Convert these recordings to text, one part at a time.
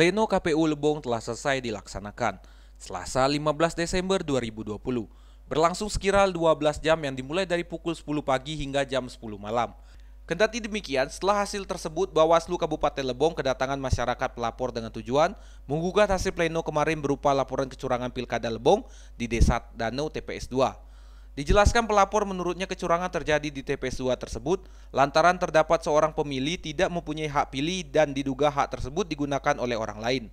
Pleno KPU Lebong telah selesai dilaksanakan Selasa 15 Desember 2020. Berlangsung sekira 12 jam yang dimulai dari pukul 10 pagi hingga jam 10 malam. Kendati demikian, setelah hasil tersebut, Bawaslu Kabupaten Lebong kedatangan masyarakat pelapor dengan tujuan menggugat hasil pleno kemarin berupa laporan kecurangan Pilkada Lebong di Desa Danau TPS 2. Dijelaskan pelapor menurutnya kecurangan terjadi di TPS 2 tersebut lantaran terdapat seorang pemilih tidak mempunyai hak pilih dan diduga hak tersebut digunakan oleh orang lain.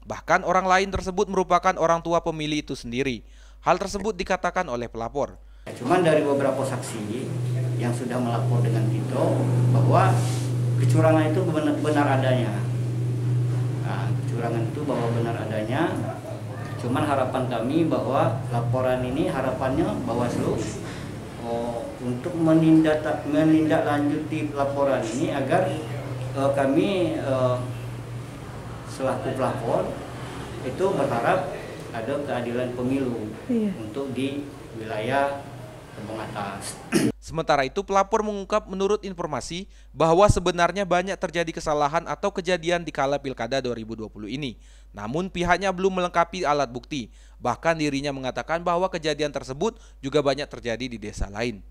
Bahkan orang lain tersebut merupakan orang tua pemilih itu sendiri. Hal tersebut dikatakan oleh pelapor. Cuman dari beberapa saksi yang sudah melapor dengan Tito bahwa kecurangan itu benar adanya. Nah, kecurangan itu bahwa benar adanya. Cuman harapan kami bahwa laporan ini harapannya Bawaslu untuk menindaklanjuti laporan ini agar kami selaku pelapor itu berharap ada keadilan pemilu untuk di wilayah Lebong Atas. Sementara itu, pelapor mengungkap menurut informasi bahwa sebenarnya banyak terjadi kesalahan atau kejadian di kala Pilkada 2020 ini. Namun pihaknya belum melengkapi alat bukti. Bahkan dirinya mengatakan bahwa kejadian tersebut juga banyak terjadi di desa lain.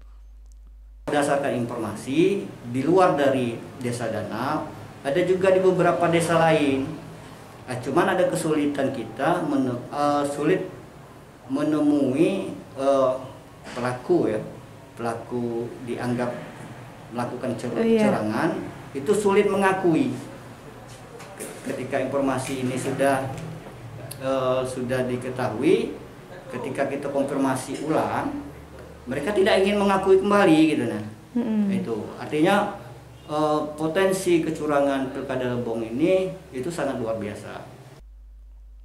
Berdasarkan informasi, di luar dari Desa Danau, ada juga di beberapa desa lain. Cuman ada kesulitan kita sulit menemui pelaku ya. Pelaku dianggap melakukan kecurangan, itu sulit mengakui. Ketika informasi ini sudah diketahui, ketika kita konfirmasi ulang, mereka tidak ingin mengakui kembali gitu nah. Itu artinya potensi kecurangan Pilkada Lebong ini itu sangat luar biasa.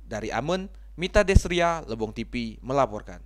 Dari Amen, Mita Desria, Lebong TV melaporkan.